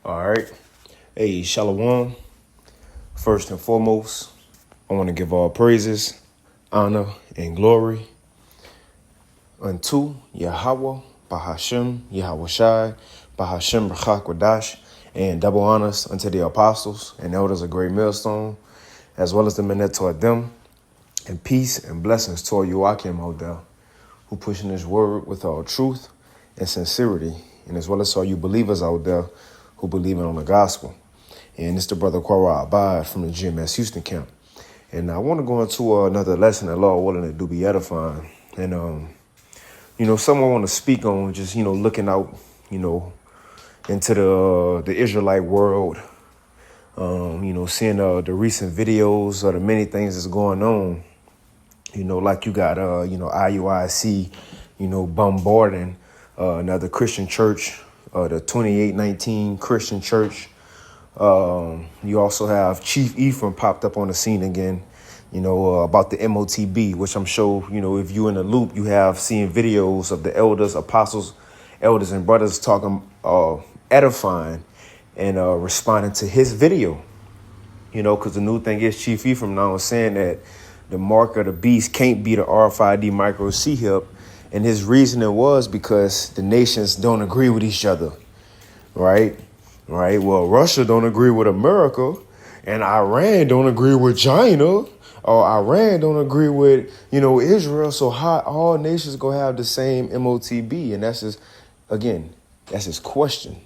All right. Hey, Shalom. First and foremost, I want to give all praises, honor, and glory unto Yahweh, Bahashem, Yahweh Shai, Bahashem, Rachak and double honors unto the apostles and elders of Great Millstone, as well as the men that taught them, and peace and blessings toward Joachim Hodel, who pushing his word with all truth and sincerity, and as well as all you believers out there who believe in on the gospel. And it's the brother Quara Abad from the GMS Houston camp. And I want to go into another lesson that Lord willing to do be edifying. And, someone want to speak on just, looking out, into the Israelite world, seeing the recent videos of the many things that's going on, like you got, IUIC, bombarding another Christian church, the 2819 Christian church. You also have Chief Ephraim popped up on the scene again, about the MOTB, which I'm sure, if you in the loop, you have seen videos of the elders, apostles, elders and brothers talking, edifying and responding to his video, because the new thing is Chief Ephraim now is saying that the mark of the beast can't be the RFID micro C-HIP. And his reasoning was because the nations don't agree with each other, right? Right. Well, Russia don't agree with America, and Iran don't agree with China, or Iran don't agree with, Israel. So how all nations gonna have the same MOTB? And that's his question.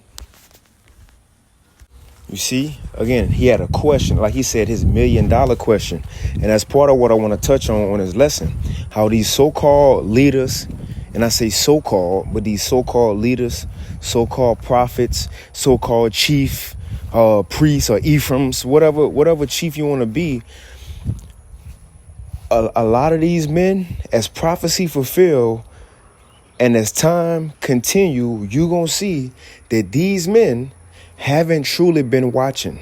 You see, again, he had a question, like he said, his $1 million question. And that's part of what I want to touch on his lesson, how these so-called leaders, and I say so-called, but these so-called leaders, so-called prophets, so-called chief, priests or Ephraims, whatever chief you want to be, a lot of these men, as prophecy fulfill, and as time continue, you're going to see that these men haven't truly been watching.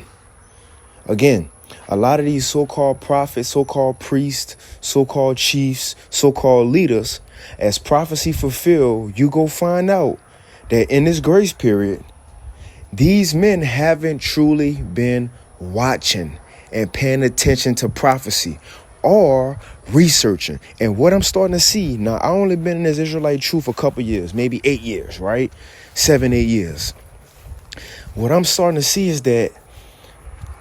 Again, a lot of these so-called prophets, so-called priests, so-called chiefs, so-called leaders, as prophecy fulfill, you go find out that in this grace period, these men haven't truly been watching and paying attention to prophecy or researching. And what I'm starting to see, now I only been in this Israelite truth a couple years, maybe 8 years, right? 7, 8 years. What I'm starting to see is that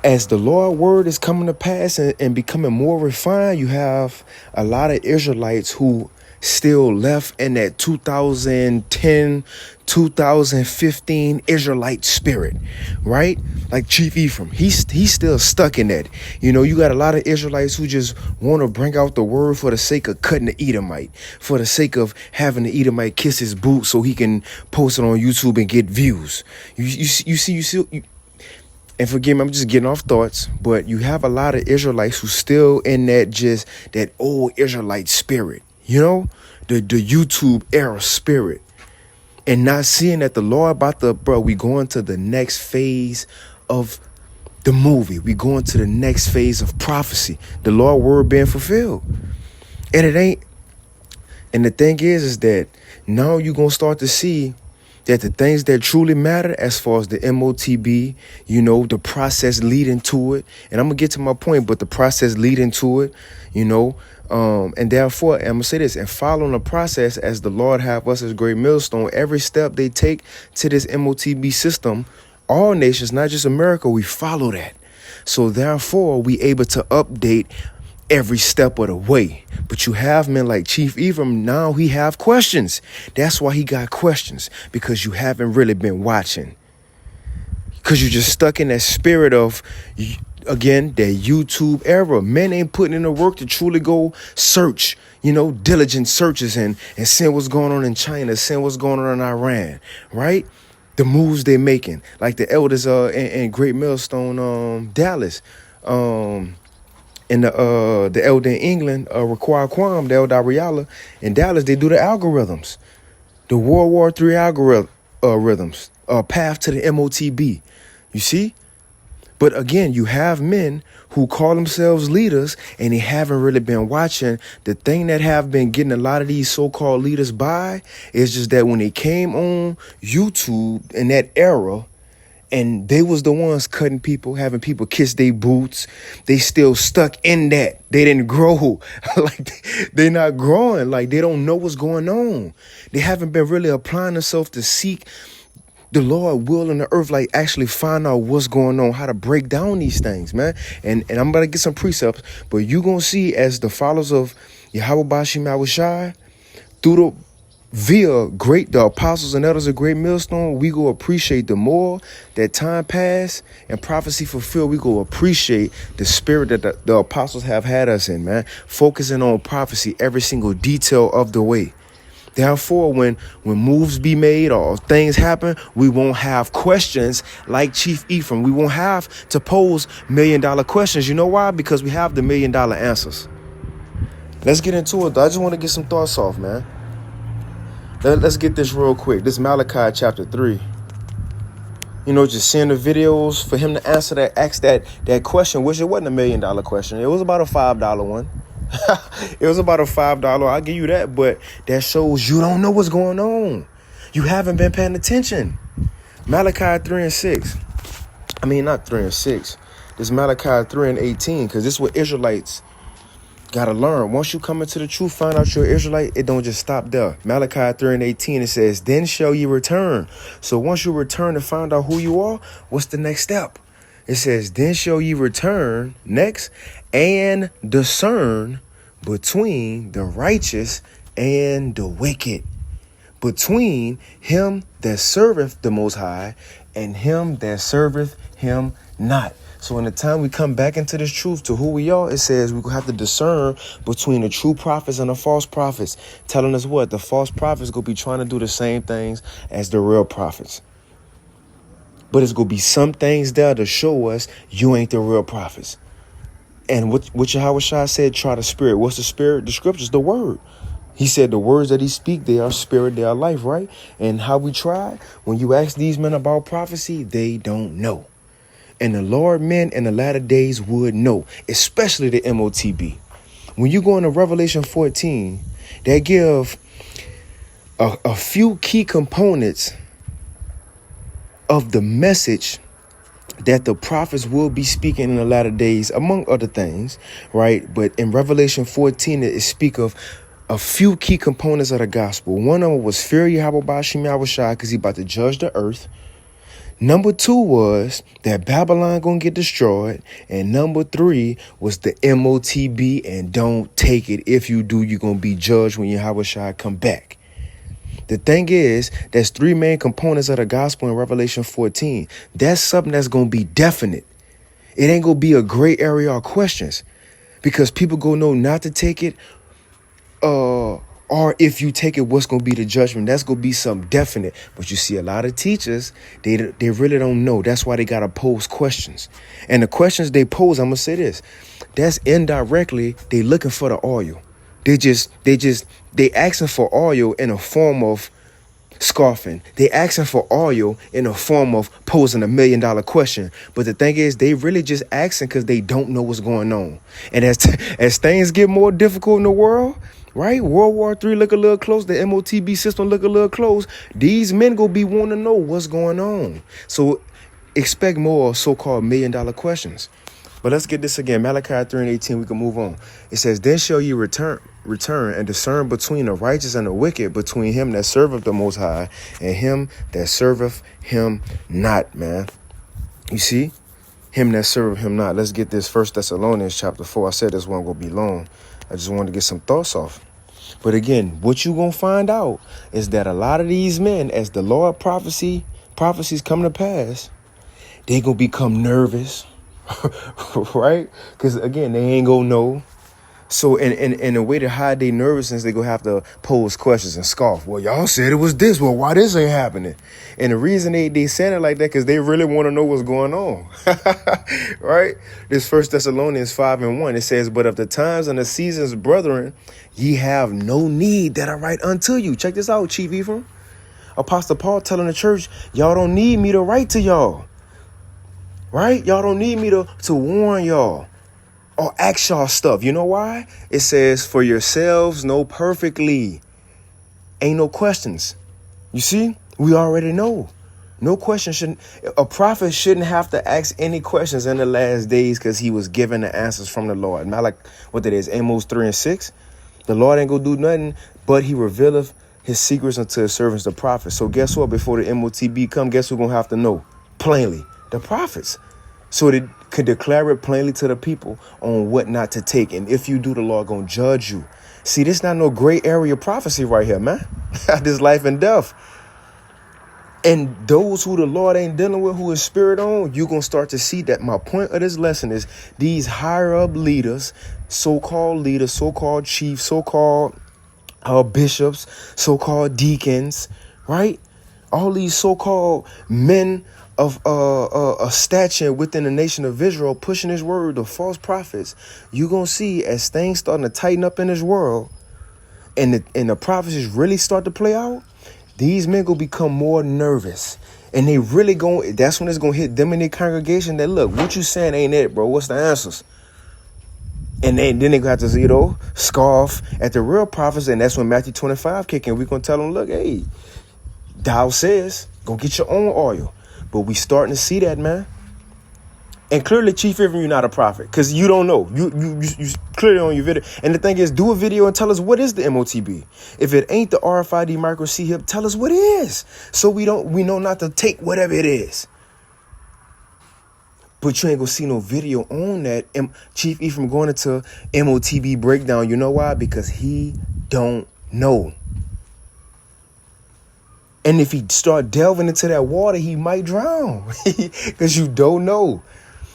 as the Lord word is coming to pass and becoming more refined, you have a lot of Israelites who still left in that 2010, 2015 Israelite spirit, right? Like Chief Ephraim, he's still stuck in that. You got a lot of Israelites who just want to bring out the word for the sake of cutting the Edomite, for the sake of having the Edomite kiss his boot so he can post it on YouTube and get views. You see. And forgive me, I'm just getting off thoughts, but you have a lot of Israelites who still in that old Israelite spirit, the YouTube era spirit, and not seeing that the Lord we going to the next phase of the movie. We going to the next phase of prophecy, the Lord word being fulfilled. And it ain't. And the thing is that now you're going to start to see that the things that truly matter as far as the MOTB, the process leading to it. And I'm going to get to my point, but the process leading to it, and therefore, I'm going to say this, and following the process as the Lord have us as Great Millstone, every step they take to this MOTB system, all nations, not just America, we follow that. So therefore, we able to update every step of the way. But you have men like Chief Ephraim, now he have questions. That's why he got questions, because you haven't really been watching. Because you're just stuck in that spirit of, again, that YouTube era. Men ain't putting in the work to truly go search, diligent searches and seeing what's going on in China, seeing what's going on in Iran, right? The moves they're making, like the elders in Great Millstone, Dallas, and the elder in England, Raquel Quam, the elder Ariala in Dallas, they do the algorithms, the World War III algorithms, path to the MOTB. You see? But again, you have men who call themselves leaders and they haven't really been watching. The thing that have been getting a lot of these so-called leaders by is just that when they came on YouTube in that era, And they was the ones cutting people, having people kiss their boots. They still stuck in that. They didn't grow. Like they not growing. Like they don't know what's going on. They haven't been really applying themselves to seek the Lord will in the earth, like actually find out what's going on, how to break down these things, man. And I'm about to get some precepts, but you gonna see as the followers of Yahweh Bashim Yahushai, through the apostles and elders of Great Millstone, we go appreciate the more that time passed and prophecy fulfilled. We go appreciate the spirit that the apostles have had us in, man. Focusing on prophecy, every single detail of the way. Therefore, when moves be made or things happen, we won't have questions like Chief Ephraim. We won't have to pose $1 million questions. You know why? Because we have the $1 million answers. Let's get into it, though. I just want to get some thoughts off, man. Let's get this real quick. This Malachi chapter 3. You know, just seeing the videos for him to ask that question, which it wasn't $1 million question. It was about a $5 one. It was about a $5. I'll give you that. But that shows you don't know what's going on. You haven't been paying attention. Malachi 3 and 6. I mean, not 3 and 6. This Malachi 3 and 18. Because this is what Israelites got to learn. Once you come into the truth, find out you're Israelite, it don't just stop there. Malachi 3 and 18, it says, then shall ye return. So once you return to find out who you are, what's the next step? It says, then shall ye return, next, and discern between the righteous and the wicked, between him that serveth the Most High and him that serveth him not. So in the time we come back into this truth to who we are, it says we have to discern between the true prophets and the false prophets, telling us what? The false prophets going to be trying to do the same things as the real prophets. But it's going to be some things there to show us you ain't the real prophets. And what Yahweh Shai said, try the spirit. What's the spirit? The scriptures, the word. He said the words that he speak, they are spirit, they are life, right? And how we try, when you ask these men about prophecy, they don't know. And the Lord men in the latter days would know, especially the MOTB. When you go into Revelation 14, they give a few key components of the message that the prophets will be speaking in the latter days, among other things, right? But in Revelation 14, it speak of a few key components of the gospel. One of them was fear Yahweh Bashim Yahushai, because he about to judge the earth. Number 2 was that Babylon gonna get destroyed. And number 3 was the MOTB, and don't take it. If you do, you're gonna be judged when Yahweh Shai come back. The thing is, there's 3 main components of the gospel in Revelation 14. That's something that's gonna be definite. It ain't gonna be a gray area or questions, because people gonna know not to take it, or if you take it, what's going to be the judgment? That's going to be something definite. But you see a lot of teachers, they really don't know. That's why they got to pose questions. And the questions they pose, I'm going to say this, that's indirectly, they looking for the oil. They asking for oil in a form of scoffing. They asking for oil in a form of posing $1 million question. But the thing is, they really just asking because they don't know what's going on. And as things get more difficult in the world, right? World War III look a little close. The MOTB system look a little close. These men go be wanting to know what's going on. So expect more so-called $1 million questions. But let's get this again. Malachi 3 and 18, we can move on. It says, then shall ye return and discern between the righteous and the wicked, between him that serveth the Most High and him that serveth him not, man. You see? Him that serveth him not. Let's get this 1 Thessalonians chapter 4. I said this one going to be long. I just wanted to get some thoughts off. But again, what you going to find out is that a lot of these men, as the Lord prophecies come to pass, they going to become nervous, right? Because again, they ain't going to know. So in a way to hide their nervousness, they going to have to pose questions and scoff. Well, y'all said it was this. Well, why this ain't happening? And the reason they said it like that, because they really want to know what's going on. Right? This 1 Thessalonians 5 and 1, it says, but of the times and the seasons, brethren, ye have no need that I write unto you. Check this out, Chief Ephraim. Apostle Paul telling the church, y'all don't need me to write to y'all. Right? Y'all don't need me to warn y'all or ask y'all stuff. You know why? It says, for yourselves know perfectly. Ain't no questions. You see? We already know. No question shouldn't. A prophet shouldn't have to ask any questions in the last days because he was given the answers from the Lord. Not like what that is, Amos 3 and 6. The Lord ain't gonna do nothing, but he revealeth his secrets unto his servants, the prophets. So guess what? Before the MOTB come, guess who's gonna have to know plainly? The prophets. So they could declare it plainly to the people on what not to take. And if you do, the Lord gonna judge you. See, this not no gray area prophecy right here, man. This life and death. And those who the Lord ain't dealing with, who is spirit on, you're going to start to see that. My point of this lesson is these higher up leaders, so-called chiefs, so-called bishops, so-called deacons, right? All these so-called men of a stature within the nation of Israel pushing his word, the false prophets. You're going to see as things starting to tighten up in this world and the prophecies really start to play out, these men gonna become more nervous, and they really going. That's when it's gonna hit them in their congregation. That look, what you saying ain't it, bro? What's the answers? And then they gonna have to, scoff at the real prophets, and that's when Matthew 25 kick in. We gonna tell them, look, hey, thou says, go get your own oil. But we starting to see that, man. And clearly, Chief Ephraim, you're not a prophet because you don't know. You clearly on your video. And the thing is, do a video and tell us what is the MOTB. If it ain't the RFID micro C-HIP, tell us what it is. So we know not to take whatever it is. But you ain't gonna see no video on that. Chief Ephraim going into MOTB breakdown. You know why? Because he don't know. And if he start delving into that water, he might drown because you don't know.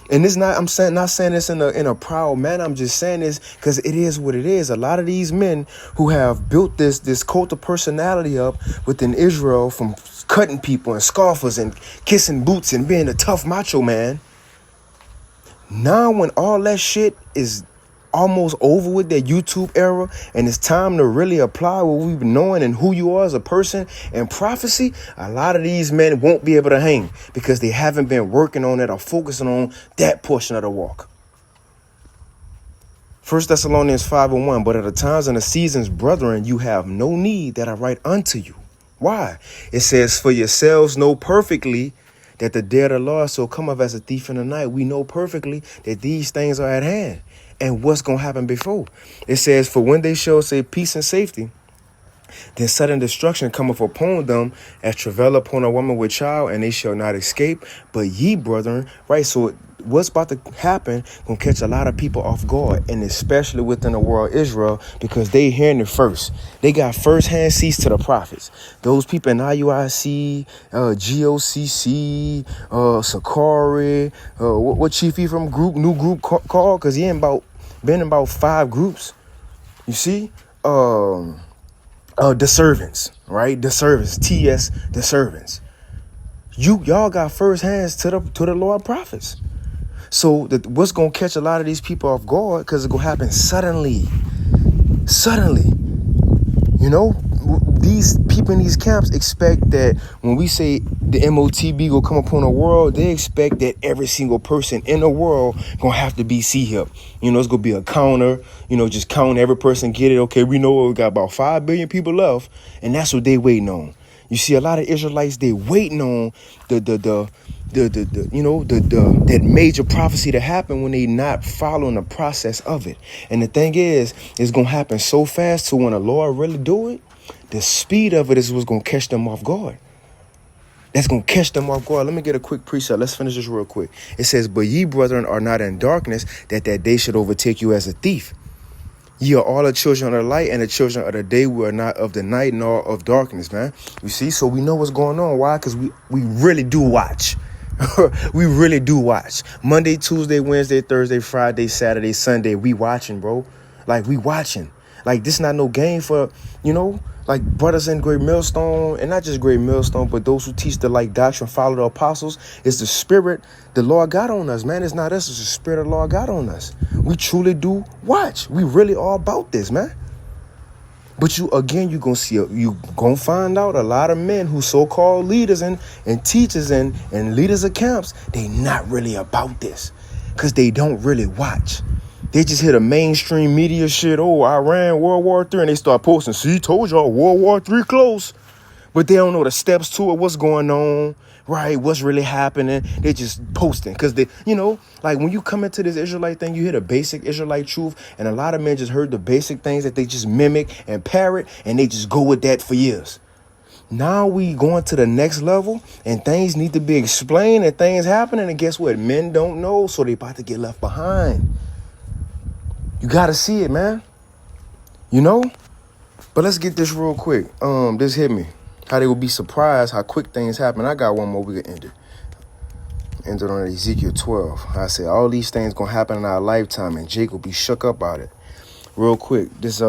And it's not, not saying this in a proud manner. I'm just saying this because it is what it is. A lot of these men who have built this cult of personality up within Israel, from cutting people and scoffers and kissing boots and being a tough macho man. Now when all that shit is almost over with, that YouTube era, and it's time to really apply what we've been knowing and who you are as a person and prophecy, a lot of these men won't be able to hang because they haven't been working on it or focusing on that portion of the walk. 1 Thessalonians 5:1, but at the times and the seasons, brethren, you have no need that I write unto you. Why? It says, for yourselves know perfectly that the day of the Lord so cometh as a thief in the night. We know perfectly that these things are at hand. And what's going to happen before? It says, for when they shall say peace and safety, then sudden destruction cometh upon them as travail upon a woman with child, and they shall not escape. But ye, brethren, right? So what's about to happen going to catch a lot of people off guard, and especially within the world Israel, because they hearing it first. They got firsthand seats to the prophets. Those people in IUIC, GOCC, Sakari, what Chief Ephraim group, new group called, because he ain't been in about 5 groups. You see? The servants, right? The servants, TS, the servants. Y'all got first hands to the Lord prophets. So what's going to catch a lot of these people off guard, because it's going to happen suddenly. These people in these camps expect that when we say the MOTB will come upon the world, they expect that every single person in the world going to have to be C-HIP. It's going to be a counter, just count every person, get it. Okay, we know we got about 5 billion people left, and that's what they waiting on. You see, a lot of Israelites, they waiting on that major prophecy to happen when they not following the process of it. And the thing is, it's going to happen so fast, so when the Lord really do it, the speed of it is what's going to catch them off guard. That's going to catch them off guard. Let me get a quick precept. Let's finish this real quick. It says, but ye, brethren, are not in darkness, that day should overtake you as a thief. Ye are all the children of the light and the children of the day. We are not of the night nor of darkness, man. You see, so we know what's going on. Why? Because we really do watch. We really do watch. Monday, Tuesday, Wednesday, Thursday, Friday, Saturday, Sunday. We watching, bro. Like, we watching. Like, this not no game for, like brothers in Great Millstone, and not just Great Millstone, but those who teach the doctrine, follow the apostles. It's the spirit the Lord got on us, man. It's not us. It's the spirit of the Lord got on us. We truly do watch. We really are about this, man. But you going to see, you going to find out a lot of men who so-called leaders and teachers and leaders of camps, they not really about this because they don't really watch. They just hear the mainstream media shit. Oh, Iran, World War III. And they start posting, see, told y'all World War III close. But they don't know the steps to it, what's going on, right? What's really happening? They're just posting because they, like when you come into this Israelite thing, you hear the basic Israelite truth, and a lot of men just heard the basic things that they just mimic and parrot, and they just go with that for years. Now we going to the next level, and things need to be explained, and things happening, and guess what? Men don't know, so they about to get left behind. You got to see it, man. But let's get this real quick. This hit me. How they will be surprised how quick things happen. I got one more. We can end it. End it on Ezekiel 12. I said all these things gonna happen in our lifetime, and Jake will be shook up about it. Real quick. This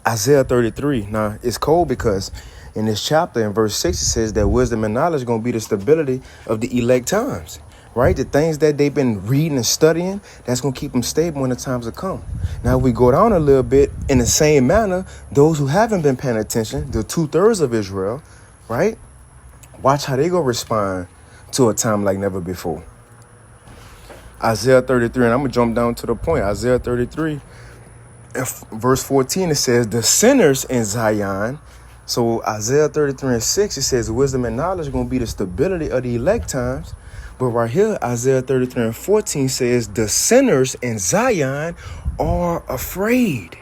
Isaiah 33. Now it's cold because in this chapter in verse 6 it says that wisdom and knowledge gonna be the stability of the elect times. Right? The things that they've been reading and studying, that's going to keep them stable when the times will come. Now, if we go down a little bit in the same manner, those who haven't been paying attention, the 2/3 of Israel, right? Watch how they going to respond to a time like never before. Isaiah 33, and I'm going to jump down to the point. Isaiah 33, verse 14, it says, the sinners in Zion. So Isaiah 33 and 6, it says wisdom and knowledge are going to be the stability of the elect times. But right here, Isaiah 33 and 14 says, the sinners in Zion are afraid.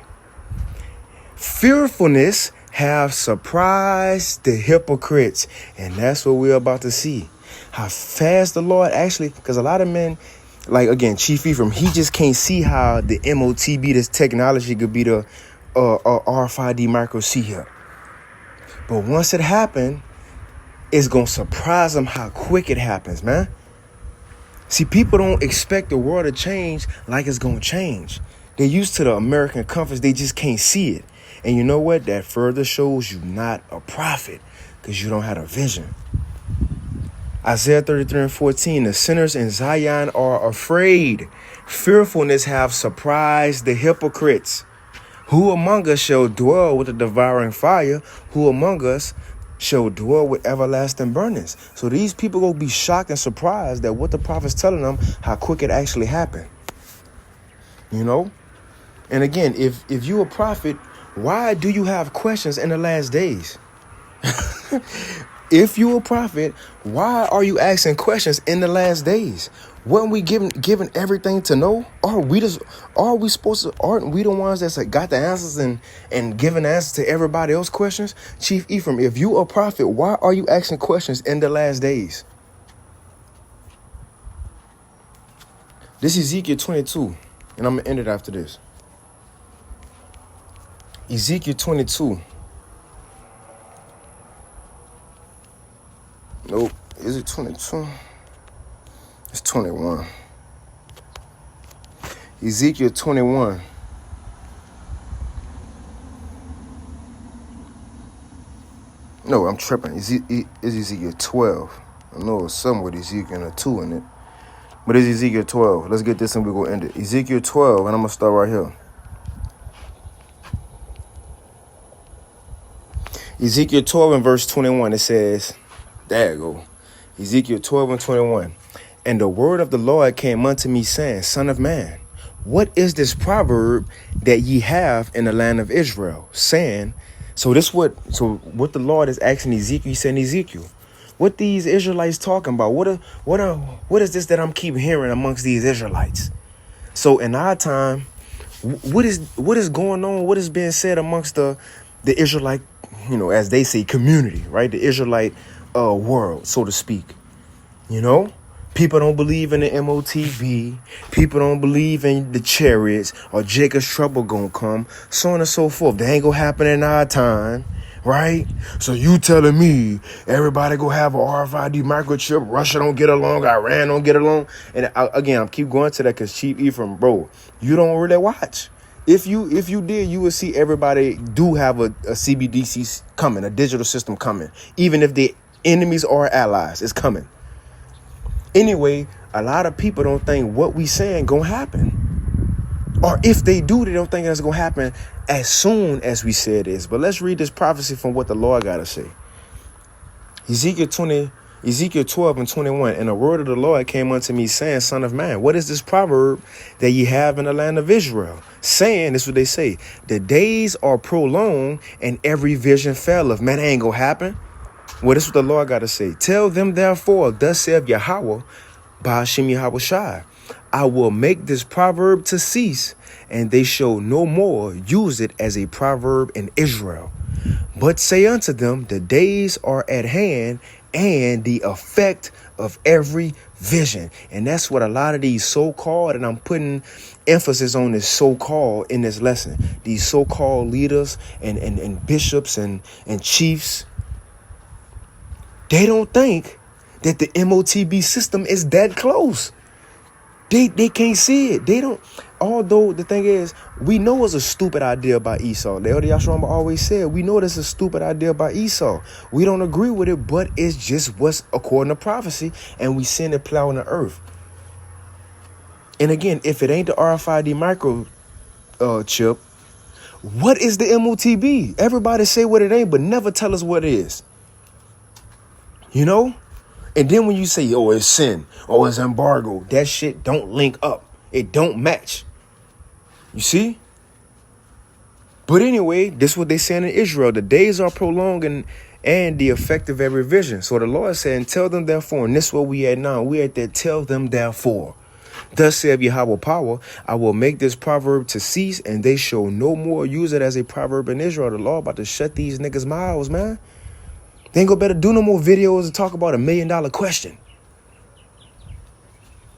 Fearfulness have surprised the hypocrites. And that's what we're about to see. How fast the Lord actually, because a lot of men, like, again, Chief Ephraim, he just can't see how the MOTB, this technology, could be the RFID micro C here. But once it happened, it's going to surprise them how quick it happens, man. See, people don't expect the world to change like it's going to change. They're used to the American comforts. They just can't see it. And you know what? That further shows you not a prophet because you don't have a vision. Isaiah 33 and 14, the sinners in Zion are afraid. Fearfulness have surprised the hypocrites. Who among us shall dwell with the devouring fire? Who among us shall dwell with everlasting burnings? So these people will be shocked and surprised that what the prophet's telling them, how quick it actually happened. And again, if you a prophet, why do you have questions in the last days? If you a prophet, why are you asking questions in the last days? Weren't we given everything to know? Aren't we the ones that's got the answers and giving answers to everybody else's questions? Chief Ephraim, if you a prophet, why are you asking questions in the last days? This is Ezekiel 22, and I'm going to end it after this. Ezekiel 22. Nope. Is it 22? It's 21. Ezekiel 21. No, I'm tripping. It's Ezekiel 12. I know it's something with Ezekiel and a 2 in it. But it's Ezekiel 12. Let's get this and we're going to end it. Ezekiel 12, and I'm going to start right here. Ezekiel 12 and verse 21, it says, there you go. Ezekiel 12 and 21. And the word of the Lord came unto me, saying, Son of man, what is this proverb that ye have in the land of Israel? Saying, so what the Lord is asking Ezekiel, he's saying, Ezekiel, what these Israelites talking about? What is this that I'm keep hearing amongst these Israelites? So in our time, what is going on? What is being said amongst the Israelite, as they say, community, right? The Israelite world, so to speak. People don't believe in the MOTB. People don't believe in the chariots or Jacob's trouble gonna come, so on and so forth. They ain't gonna happen in our time, right? So you telling me everybody go have a RFID microchip, Russia don't get along, Iran don't get along? And again, I'm keep going to that because Chief Ephraim, bro, you don't really watch. If you did, you would see everybody do have a CBDC coming, a digital system coming, even if the enemies or allies, it's coming. Anyway, a lot of people don't think what we saying gonna happen. Or if they do, they don't think it's gonna happen as soon as we say it is. But let's read this prophecy from what the Lord got to say. Ezekiel 12 and 21. And the word of the Lord came unto me, saying, Son of man, what is this proverb that ye have in the land of Israel? Saying, this is what they say, the days are prolonged and every vision faileth. Man, that ain't gonna happen. Well, this is what the Lord got to say. Tell them, therefore, thus saith Yahweh, Ba'ashim Yahweh Shai, I will make this proverb to cease, and they shall no more use it as a proverb in Israel. But say unto them, the days are at hand, and the effect of every vision. And that's what a lot of these so-called, and I'm putting emphasis on this so-called in this lesson, these so-called leaders and bishops and chiefs, they don't think that the MOTB system is that close. They can't see it. They don't. Although the thing is, we know it's a stupid idea by Esau. The Elder Yashua always said, we know this is a stupid idea by Esau. We don't agree with it, but it's just what's according to prophecy, and we send it plowing the earth. And again, if it ain't the RFID micro chip, what is the MOTB? Everybody say what it ain't, but never tell us what it is. You know? And then when you say, oh, it's sin, oh, it's embargo, that shit don't link up. It don't match. You see? But anyway, this is what they saying in Israel. The days are prolonged and the effect of every vision. So the Lord said, tell them therefore, and this is what we at now. We at that tell them therefore. Thus saith Yahweh power, I will make this proverb to cease, and they shall no more use it as a proverb in Israel. The Lord about to shut these niggas' mouths, man. They ain't gonna better do no more videos and talk about $1 million question.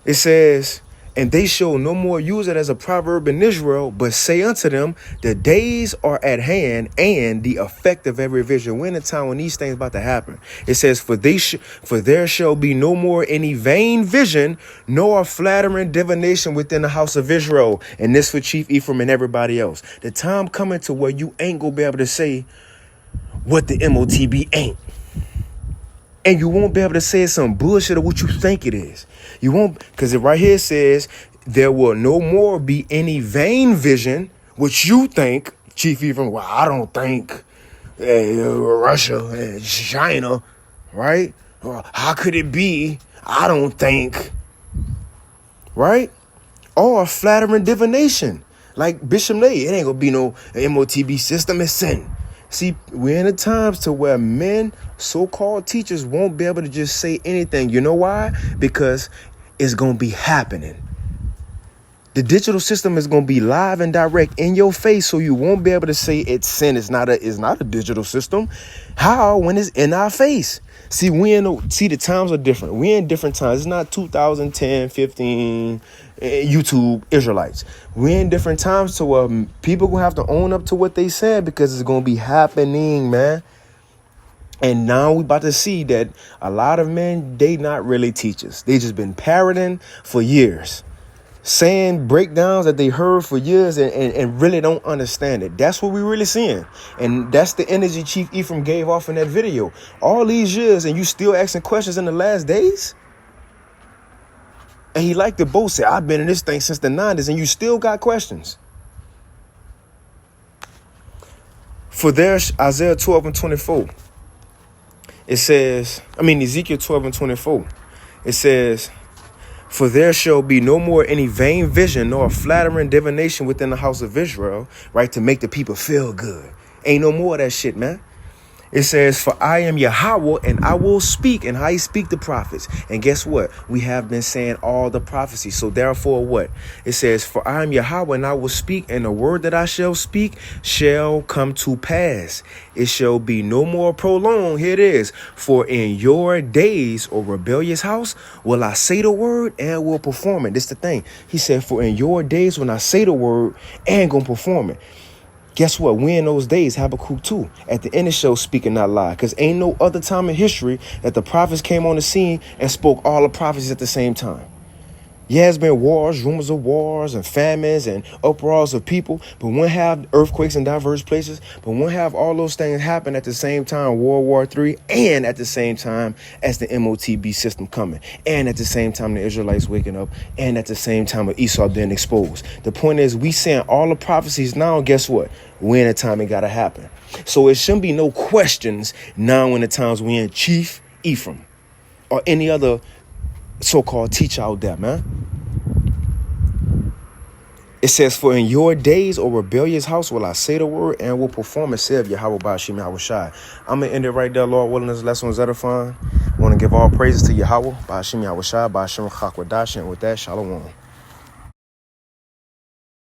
It says, and they shall no more use it as a proverb in Israel, but say unto them, the days are at hand, and the effect of every vision. We're in a time when these things about to happen. It says, for there shall be no more any vain vision, nor flattering divination within the house of Israel. And this for Chief Ephraim and everybody else. The time coming to where you ain't gonna be able to say what the MOTB ain't. And you won't be able to say some bullshit of what you think it is. You won't, because it right here says, there will no more be any vain vision, which you think, Chief Ephraim, well, I don't think Russia and China, right? Well, how could it be? I don't think, right? Or flattering divination. Like Bishop Nay, it ain't gonna be no MOTB system, it's sin. See, we're in the times to where men, so-called teachers, won't be able to just say anything. You know why? Because it's going to be happening. The digital system is going to be live and direct in your face, so you won't be able to say it's sin. It's not a digital system. How? When it's in our face. See, the times are different. We're in different times. It's not 2010, 15, YouTube Israelites. We're in different times to where people going to have to own up to what they said, because it's going to be happening, man. And now we about to see that a lot of men, they not really teachers. They just been parroting for years, saying breakdowns that they heard for years and really don't understand it. That's what we really seeing. And that's the energy Chief Ephraim gave off in that video. All these years, and you still asking questions in the last days? And he liked to both say, I've been in this thing since the 90s, and you still got questions. For there's Isaiah 12 and 24. It says, Ezekiel 12 and 24. It says, for there shall be no more any vain vision, nor flattering divination within the house of Israel, right, to make the people feel good. Ain't no more of that shit, man. It says, for I am Yahweh, and I will speak, and I speak the prophets. And guess what? We have been saying all the prophecies. So therefore what? It says, for I am Yahweh, and I will speak, and the word that I shall speak shall come to pass. It shall be no more prolonged. Here it is. For in your days, O rebellious house, will I say the word and will perform it. This is the thing. He said, for in your days when I say the word and gonna perform it. Guess what? We in those days, Habakkuk 2, at the end of the show, speaking not lie. Because ain't no other time in history that the prophets came on the scene and spoke all the prophecies at the same time. Yeah, it's been wars, rumors of wars and famines and uproars of people, but when have earthquakes in diverse places, but when have all those things happen at the same time, World War III, and at the same time as the MOTB system coming, and at the same time the Israelites waking up, and at the same time of Esau being exposed. The point is, we saying all the prophecies now, guess what? We're in a time it gotta happen. So it shouldn't be no questions now in the times we in Chief Ephraim or any other so-called teacher out there, man. It says, for in your days, O rebellious house, will I say the word and will perform it, saith Yahweh Ba'ashim Yahweh Shai. I'm going to end it right there, Lord willing. This lesson was edifying. I want to give all praises to Yahweh Ba'ashim Yahweh Shai, Ba'ashim Chakwadash, and with that, Shalom.